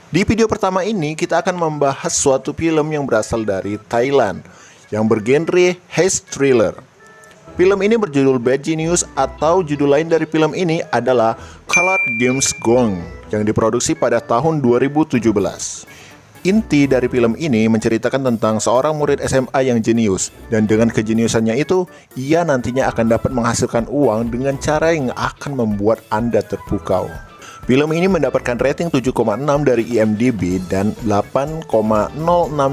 Di video pertama ini kita akan membahas suatu film yang berasal dari Thailand yang bergenre heist thriller. Film ini berjudul Bad Genius atau judul lain dari film ini adalah Colored Games Gone yang diproduksi pada tahun 2017. Inti dari film ini menceritakan tentang seorang murid SMA yang jenius, dan dengan kejeniusannya itu, ia nantinya akan dapat menghasilkan uang dengan cara yang akan membuat Anda terpukau. Film ini mendapatkan rating 7,6 dari IMDb dan 8,06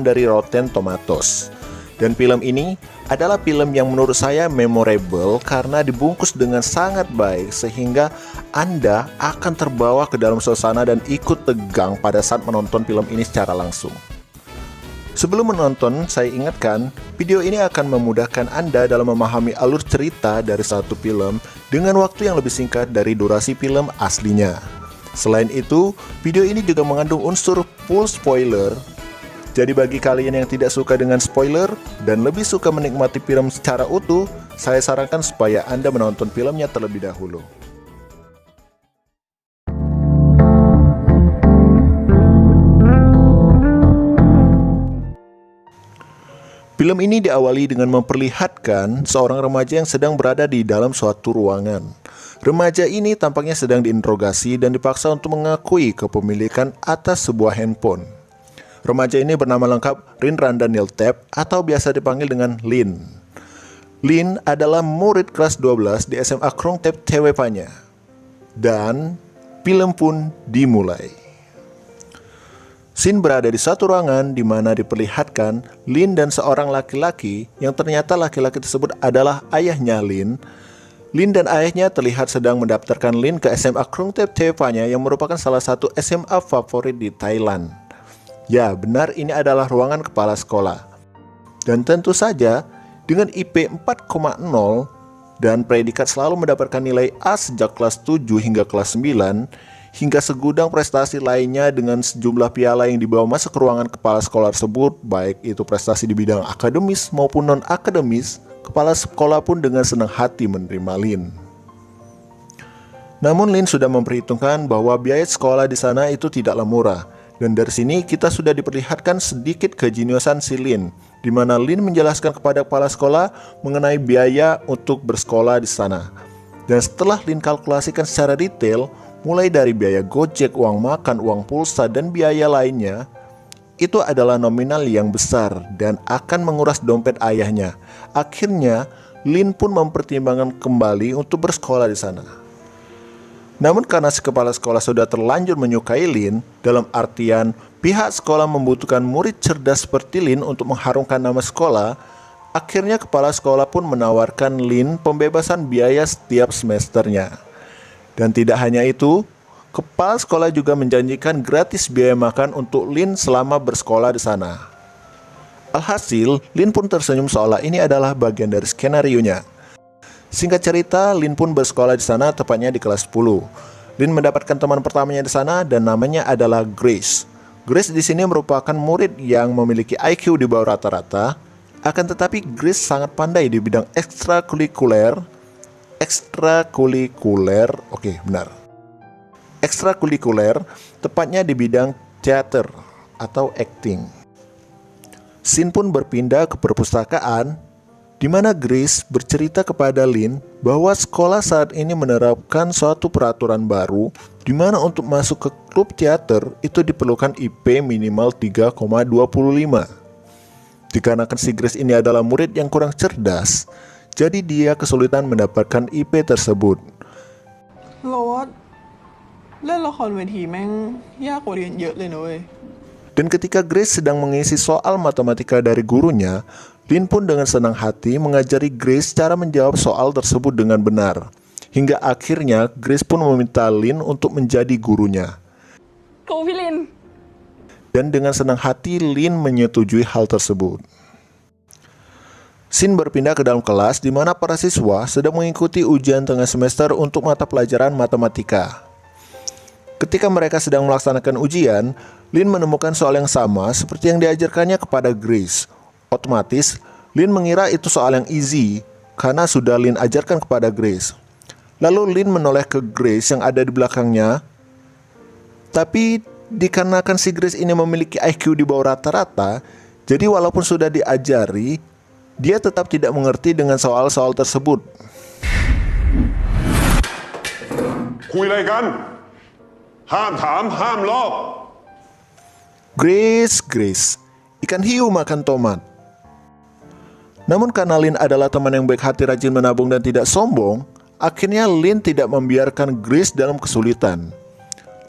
dari Rotten Tomatoes. Dan film ini adalah film yang menurut saya memorable karena dibungkus dengan sangat baik sehingga Anda akan terbawa ke dalam suasana dan ikut tegang pada saat menonton film ini secara langsung. Sebelum menonton, saya ingatkan, video ini akan memudahkan Anda dalam memahami alur cerita dari satu film dengan waktu yang lebih singkat dari durasi film aslinya. Selain itu, video ini juga mengandung unsur full spoiler. Jadi bagi kalian yang tidak suka dengan spoiler dan lebih suka menikmati film secara utuh, saya sarankan supaya Anda menonton filmnya terlebih dahulu. Film ini diawali dengan memperlihatkan seorang remaja yang sedang berada di dalam suatu ruangan. Remaja ini tampaknya sedang diinterogasi dan dipaksa untuk mengakui kepemilikan atas sebuah handphone. Remaja ini bernama lengkap Rin Randa Niltep atau biasa dipanggil dengan Lin. Lin adalah murid kelas 12 di SMA Krungtep Tewepanya. Dan film pun dimulai. Scene berada di suatu ruangan di mana diperlihatkan Lin dan seorang laki-laki yang ternyata laki-laki tersebut adalah ayahnya Lin. Lin dan ayahnya terlihat sedang mendaftarkan Lin ke SMA Krungtep Tewepanya yang merupakan salah satu SMA favorit di Thailand. Ya, benar, ini adalah ruangan kepala sekolah. Dan tentu saja, dengan IP 4,0 dan predikat selalu mendapatkan nilai A sejak kelas 7 hingga kelas 9, hingga segudang prestasi lainnya dengan sejumlah piala yang dibawa masuk ke ruangan kepala sekolah tersebut, baik itu prestasi di bidang akademis maupun non-akademis, kepala sekolah pun dengan senang hati menerima Lin. Namun Lin sudah memperhitungkan bahwa biaya sekolah di sana itu tidaklah murah. Dan dari sini kita sudah diperlihatkan sedikit kejeniusan si Lin, di mana Lin menjelaskan kepada kepala sekolah mengenai biaya untuk bersekolah di sana. Dan setelah Lin kalkulasikan secara detail, mulai dari biaya gojek, uang makan, uang pulsa, dan biaya lainnya, itu adalah nominal yang besar dan akan menguras dompet ayahnya. Akhirnya, Lin pun mempertimbangkan kembali untuk bersekolah di sana. Namun karena si kepala sekolah sudah terlanjur menyukai Lin, dalam artian pihak sekolah membutuhkan murid cerdas seperti Lin untuk mengharumkan nama sekolah, akhirnya kepala sekolah pun menawarkan Lin pembebasan biaya setiap semesternya. Dan tidak hanya itu, kepala sekolah juga menjanjikan gratis biaya makan untuk Lin selama bersekolah di sana. Alhasil, Lin pun tersenyum seolah ini adalah bagian dari skenarionya. Singkat cerita, Lin pun bersekolah di sana tepatnya di kelas 10. Lin mendapatkan teman pertamanya di sana dan namanya adalah Grace. Grace di sini merupakan murid yang memiliki IQ di bawah rata-rata. Akan tetapi Grace sangat pandai di bidang ekstrakurikuler, tepatnya di bidang teater atau acting. Scene pun berpindah ke perpustakaan, di mana Grace bercerita kepada Lin bahwa sekolah saat ini menerapkan suatu peraturan baru di mana untuk masuk ke klub teater itu diperlukan IP minimal 3,25. Dikarenakan si Grace ini adalah murid yang kurang cerdas, jadi dia kesulitan mendapatkan IP tersebut. เราว่าเล่นละครเวทีแม่งยากกว่าเรียนเยอะเลยนะเว้ย Dan ketika Grace sedang mengisi soal matematika dari gurunya, Lin pun dengan senang hati mengajari Grace cara menjawab soal tersebut dengan benar. Hingga akhirnya Grace pun meminta Lin untuk menjadi gurunya. ครูพี่ลิน Dan dengan senang hati Lin menyetujui hal tersebut. Scene berpindah ke dalam kelas di mana para siswa sedang mengikuti ujian tengah semester untuk mata pelajaran matematika. Ketika mereka sedang melaksanakan ujian, Lin menemukan soal yang sama seperti yang diajarkannya kepada Grace. Otomatis, Lin mengira itu soal yang easy karena sudah Lin ajarkan kepada Grace. Lalu Lin menoleh ke Grace yang ada di belakangnya. Tapi dikarenakan si Grace ini memiliki IQ di bawah rata-rata, jadi walaupun sudah diajari, dia tetap tidak mengerti dengan soal-soal tersebut. คุยอะไรกัน ห้ามถาม ห้ามลอก Grace, ikan hiu makan tomat. Namun karena Lin adalah teman yang baik hati, rajin menabung dan tidak sombong, akhirnya Lin tidak membiarkan Grace dalam kesulitan.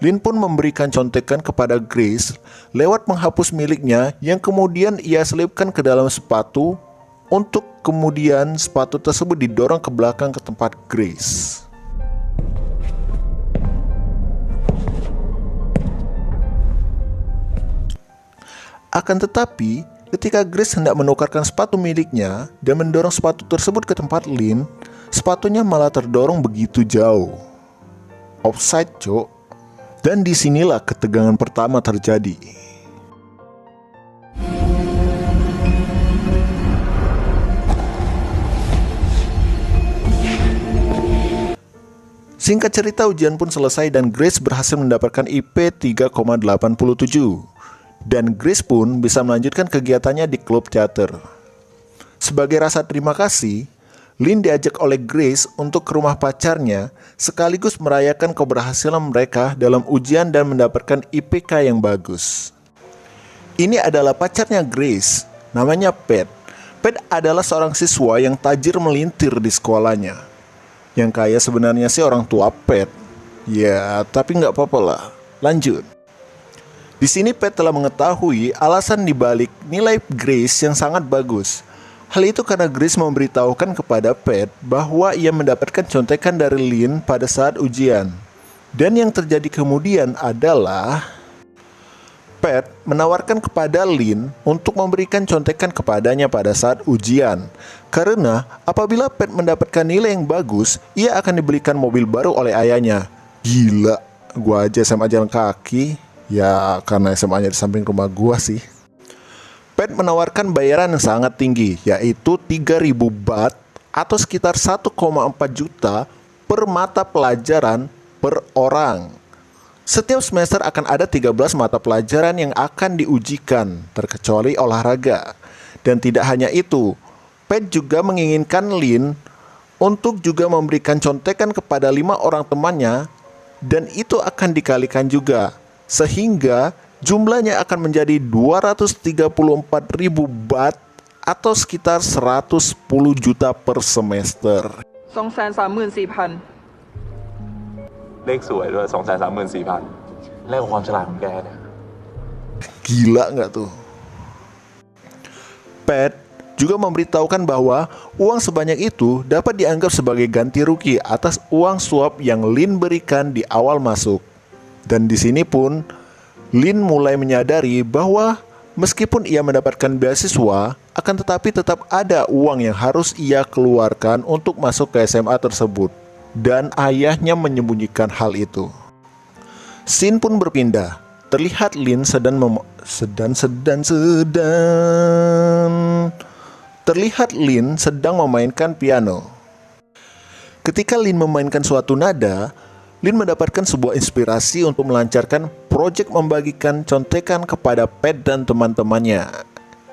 Lin pun memberikan contekan kepada Grace lewat menghapus miliknya yang kemudian ia selipkan ke dalam sepatu, untuk kemudian sepatu tersebut didorong ke belakang ke tempat Grace. Akan tetapi, ketika Grace hendak menukarkan sepatu miliknya dan mendorong sepatu tersebut ke tempat Lin, sepatunya malah terdorong begitu jauh. Offside, cok. Dan disinilah ketegangan pertama terjadi. Singkat cerita, ujian pun selesai dan Grace berhasil mendapatkan IP 3,87. Dan Grace pun bisa melanjutkan kegiatannya di klub teater. Sebagai rasa terima kasih, Lin diajak oleh Grace untuk ke rumah pacarnya sekaligus merayakan keberhasilan mereka dalam ujian dan mendapatkan IPK yang bagus. Ini adalah pacarnya Grace, namanya Pat. Pat adalah seorang siswa yang tajir melintir di sekolahnya. Yang kaya sebenarnya sih orang tua Pat. Ya, tapi nggak apa-apa lah. Lanjut. Di sini Pat telah mengetahui alasan dibalik nilai Grace yang sangat bagus. Hal itu karena Grace memberitahukan kepada Pat bahwa ia mendapatkan contekan dari Lin pada saat ujian. Dan yang terjadi kemudian adalah Pat menawarkan kepada Lin untuk memberikan contekan kepadanya pada saat ujian. Karena apabila Pat mendapatkan nilai yang bagus, ia akan dibelikan mobil baru oleh ayahnya. Gila, gua aja SMA jalan kaki. Ya karena SMA-nya di samping rumah gua sih. Pat menawarkan bayaran yang sangat tinggi, yaitu 3.000 baht atau sekitar 1,4 juta per mata pelajaran per orang. Setiap semester akan ada 13 mata pelajaran yang akan diujikan, terkecuali olahraga. Dan tidak hanya itu, Pat juga menginginkan Lin untuk juga memberikan contekan kepada 5 orang temannya, dan itu akan dikalikan juga, sehingga jumlahnya akan menjadi 234.000 baht atau sekitar 110 juta per semester. 234,000 เลขสวยด้วย 234,000 เลขของความฉลาดของแกเนี่ย Gila nggak tuh? Pat juga memberitahukan bahwa uang sebanyak itu dapat dianggap sebagai ganti rugi atas uang suap yang Lin berikan di awal masuk. Dan di sini pun Lin mulai menyadari bahwa meskipun ia mendapatkan beasiswa, akan tetapi tetap ada uang yang harus ia keluarkan untuk masuk ke SMA tersebut. Dan ayahnya menyembunyikan hal itu. Scene pun berpindah. Terlihat Lin Terlihat Lin sedang memainkan piano. Ketika Lin memainkan suatu nada, Lin mendapatkan sebuah inspirasi untuk melancarkan proyek membagikan contekan kepada Pat dan teman-temannya.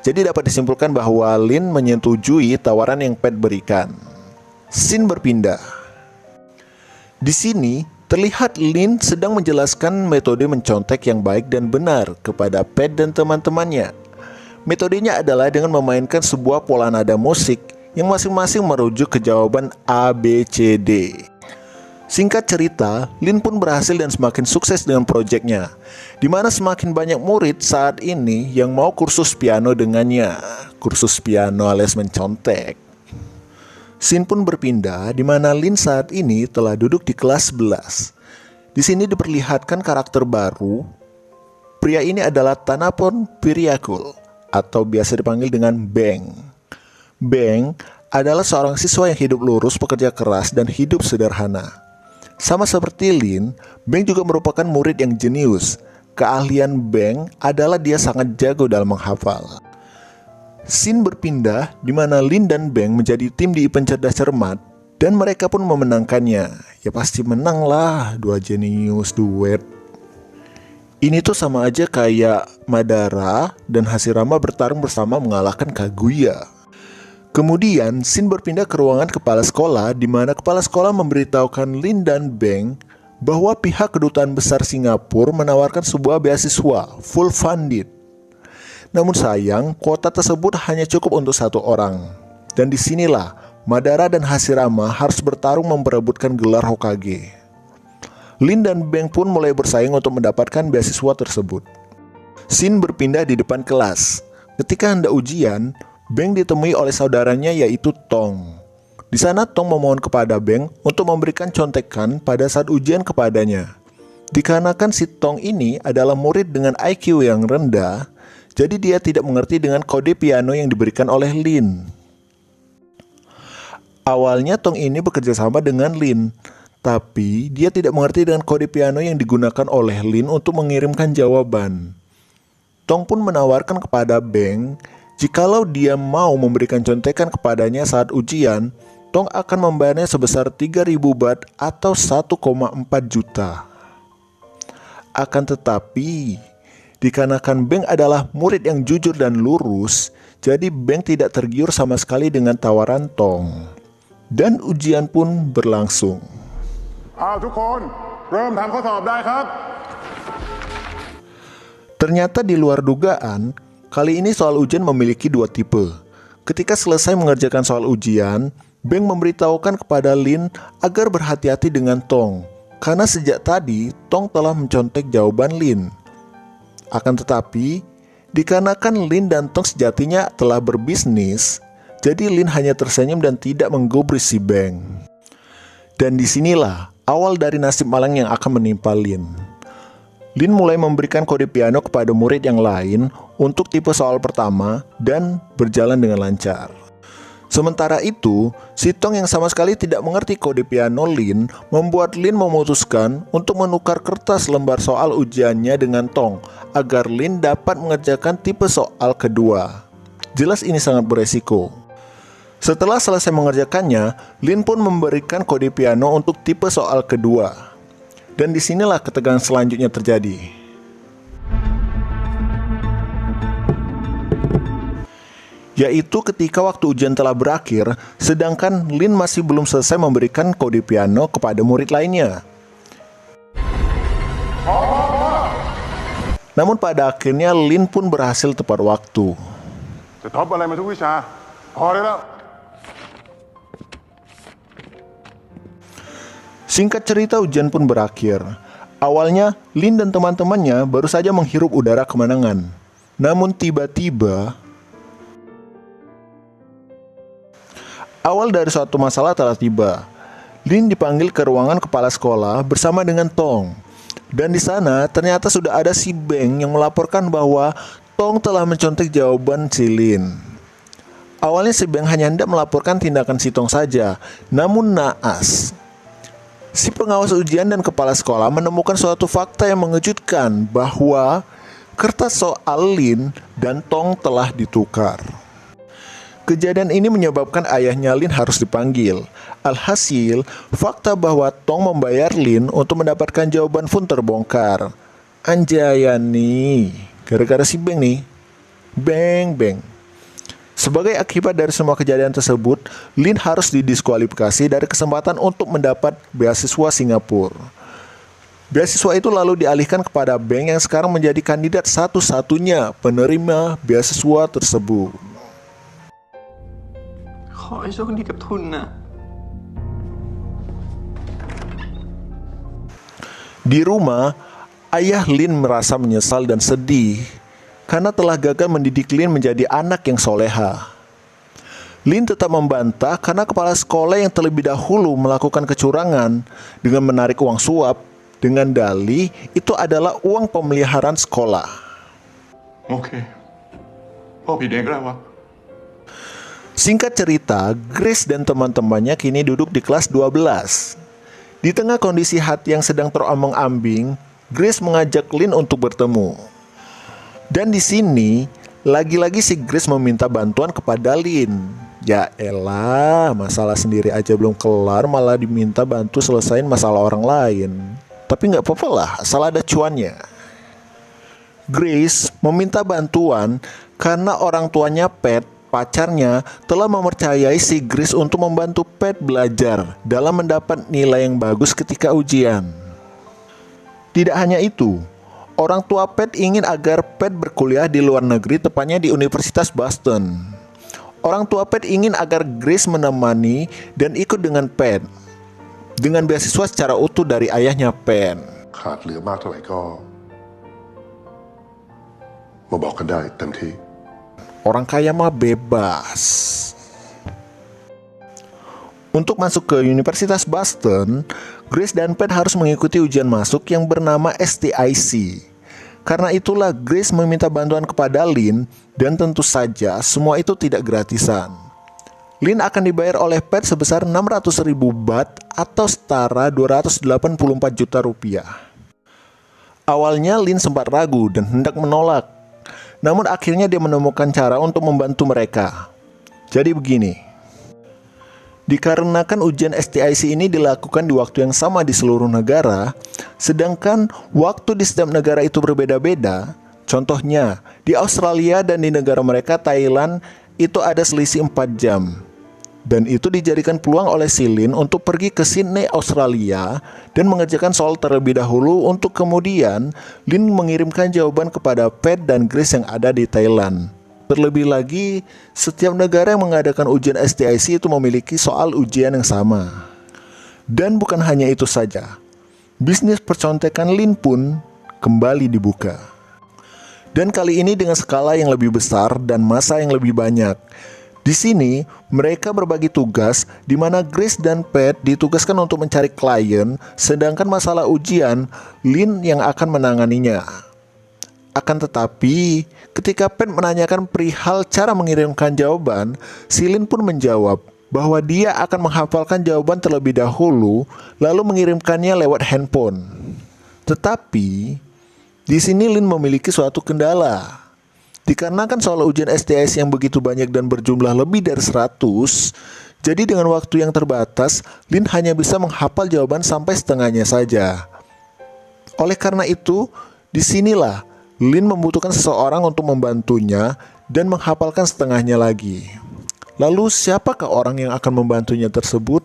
Jadi dapat disimpulkan bahwa Lin menyetujui tawaran yang Pat berikan. Scene berpindah. Di sini terlihat Lin sedang menjelaskan metode mencontek yang baik dan benar kepada Pat dan teman-temannya. Metodenya adalah dengan memainkan sebuah pola nada musik yang masing-masing merujuk ke jawaban A, B, C, D. Singkat cerita, Lin pun berhasil dan semakin sukses dengan proyeknya, di mana semakin banyak murid saat ini yang mau kursus piano dengannya. Kursus piano alias mencontek. Scene pun berpindah di mana Lin saat ini telah duduk di kelas 11. Di sini diperlihatkan karakter baru. Pria ini adalah Tanapon Piryakul atau biasa dipanggil dengan Beng. Beng adalah seorang siswa yang hidup lurus, pekerja keras, dan hidup sederhana. Sama seperti Lin, Beng juga merupakan murid yang jenius. Keahlian Beng adalah dia sangat jago dalam menghafal. Scene berpindah di mana Lin dan Beng menjadi tim di event cerdas cermat dan mereka pun memenangkannya. Ya pasti menang lah, dua jenius duet. Ini tuh sama aja kayak Madara dan Hashirama bertarung bersama mengalahkan Kaguya. Kemudian, Shin berpindah ke ruangan kepala sekolah di mana kepala sekolah memberitahukan Lin dan Beng bahwa pihak kedutaan besar Singapura menawarkan sebuah beasiswa full funded. Namun sayang, kuota tersebut hanya cukup untuk satu orang. Dan disinilah Madara dan Hashirama harus bertarung memperebutkan gelar Hokage. Lin dan Beng pun mulai bersaing untuk mendapatkan beasiswa tersebut. Shin berpindah di depan kelas. Ketika hendak ujian, Beng ditemui oleh saudaranya yaitu Tong. Di sana Tong memohon kepada Beng untuk memberikan contekan pada saat ujian kepadanya. Dikarenakan si Tong ini adalah murid dengan IQ yang rendah, jadi dia tidak mengerti dengan kode piano yang diberikan oleh Lin. Awalnya Tong ini bekerja sama dengan Lin, tapi dia tidak mengerti dengan kode piano yang digunakan oleh Lin untuk mengirimkan jawaban. Tong pun menawarkan kepada Beng, jikalau dia mau memberikan contekan kepadanya saat ujian, Tong akan membayarnya sebesar 3.000 baht atau 1,4 juta. Akan tetapi, dikarenakan Beng adalah murid yang jujur dan lurus, jadi Beng tidak tergiur sama sekali dengan tawaran Tong. Dan ujian pun berlangsung. ทุกคนเริ่มทำข้อสอบได้ครับ Ternyata di luar dugaan, kali ini soal ujian memiliki dua tipe. Ketika selesai mengerjakan soal ujian, Beng memberitahukan kepada Lin agar berhati-hati dengan Tong, karena sejak tadi Tong telah mencontek jawaban Lin. Akan tetapi, dikarenakan Lin dan Tong sejatinya telah berbisnis, jadi Lin hanya tersenyum dan tidak menggubris si Beng. Dan disinilah awal dari nasib malang yang akan menimpa Lin. Lin mulai memberikan kode piano kepada murid yang lain untuk tipe soal pertama dan berjalan dengan lancar. Sementara itu, si Tong yang sama sekali tidak mengerti kode piano Lin membuat Lin memutuskan untuk menukar kertas lembar soal ujiannya dengan Tong agar Lin dapat mengerjakan tipe soal kedua. Jelas ini sangat beresiko. Setelah selesai mengerjakannya, Lin pun memberikan kode piano untuk tipe soal kedua. Dan disinilah ketegangan selanjutnya terjadi. Yaitu ketika waktu ujian telah berakhir, sedangkan Lin masih belum selesai memberikan kode piano kepada murid lainnya. Namun pada akhirnya Lin pun berhasil tepat waktu. จะท็อปอะไรมาทุกวิชาพอได้แล้ว Singkat cerita, ujian pun berakhir. Awalnya, Lin dan teman-temannya baru saja menghirup udara kemenangan. Namun tiba-tiba, awal dari suatu masalah telah tiba. Lin dipanggil ke ruangan kepala sekolah bersama dengan Tong. Dan di sana ternyata sudah ada si Beng yang melaporkan bahwa Tong telah mencontek jawaban si Lin. Awalnya si Beng hanya hendak melaporkan tindakan si Tong saja, namun naas. Si pengawas ujian dan kepala sekolah menemukan suatu fakta yang mengejutkan bahwa kertas soal Lin dan Tong telah ditukar. Kejadian ini menyebabkan ayahnya Lin harus dipanggil. Alhasil, fakta bahwa Tong membayar Lin untuk mendapatkan jawaban pun terbongkar. Anjaya nih, gara-gara si Beng nih. Beng. Sebagai akibat dari semua kejadian tersebut, Lin harus didiskualifikasi dari kesempatan untuk mendapat beasiswa Singapura. Beasiswa itu lalu dialihkan kepada Beng yang sekarang menjadi kandidat satu-satunya penerima beasiswa tersebut. ขอให้โชคดีกับทุนนะ Di rumah, ayah Lin merasa menyesal dan sedih karena telah gagal mendidik Lin menjadi anak yang soleha. Lin tetap membantah karena kepala sekolah yang terlebih dahulu melakukan kecurangan dengan menarik uang suap dengan dalih itu adalah uang pemeliharaan sekolah. โอเคพ่อผิดเองก็ได้วะ Singkat cerita, Grace dan teman-temannya kini duduk di kelas 12. Di tengah kondisi hati yang sedang terombang-ambing, Grace mengajak Lin untuk bertemu. Dan di sini, lagi-lagi si Grace meminta bantuan kepada Lin. Ya elah, masalah sendiri aja belum kelar malah diminta bantu selesain masalah orang lain. Tapi nggak apa-apa lah, asal ada cuannya. Grace meminta bantuan karena orang tuanya Pat, pacarnya, telah mempercayai si Grace untuk membantu Pat belajar dalam mendapat nilai yang bagus ketika ujian. Tidak hanya itu, orang tua Pat ingin agar Pat berkuliah di luar negeri, tepatnya di Universitas Boston. Orang tua Pat ingin agar Grace menemani dan ikut dengan Pat, dengan beasiswa secara utuh dari ayahnya Pat. ขาดเหลือมากเท่าไหร่ก็มาบอกกันได้เต็มที่ Orang kaya mah bebas. Untuk masuk ke Universitas Boston, Grace dan Pat harus mengikuti ujian masuk yang bernama STIC. Karena itulah Grace meminta bantuan kepada Lynn, dan tentu saja semua itu tidak gratisan. Lynn akan dibayar oleh Pat sebesar 600.000 baht atau setara 284 juta rupiah. Awalnya Lynn sempat ragu dan hendak menolak. Namun akhirnya dia menemukan cara untuk membantu mereka. Jadi begini. Dikarenakan ujian STIC ini dilakukan di waktu yang sama di seluruh negara, sedangkan waktu di setiap negara itu berbeda-beda. Contohnya, di Australia dan di negara mereka Thailand itu ada selisih 4 jam. Dan itu dijadikan peluang oleh si Lynn untuk pergi ke Sydney, Australia dan mengerjakan soal terlebih dahulu untuk kemudian Lynn mengirimkan jawaban kepada Pat dan Grace yang ada di Thailand. Terlebih lagi, setiap negara yang mengadakan ujian STIC itu memiliki soal ujian yang sama. Dan bukan hanya itu saja, bisnis percontekan Lynn pun kembali dibuka. Dan kali ini dengan skala yang lebih besar dan masa yang lebih banyak. Di sini, mereka berbagi tugas di mana Grace dan Pat ditugaskan untuk mencari klien, sedangkan masalah ujian, Lynn yang akan menanganinya. Akan tetapi, ketika Pat menanyakan perihal cara mengirimkan jawaban, si Lynn pun menjawab bahwa dia akan menghafalkan jawaban terlebih dahulu, lalu mengirimkannya lewat handphone. Tetapi, di sini Lynn memiliki suatu kendala. Dikarenakan soal ujian STIC yang begitu banyak dan berjumlah lebih dari 100, jadi dengan waktu yang terbatas, Lynn hanya bisa menghafal jawaban sampai setengahnya saja. Oleh karena itu, disinilah Lynn membutuhkan seseorang untuk membantunya dan menghafalkan setengahnya lagi. Lalu siapakah orang yang akan membantunya tersebut?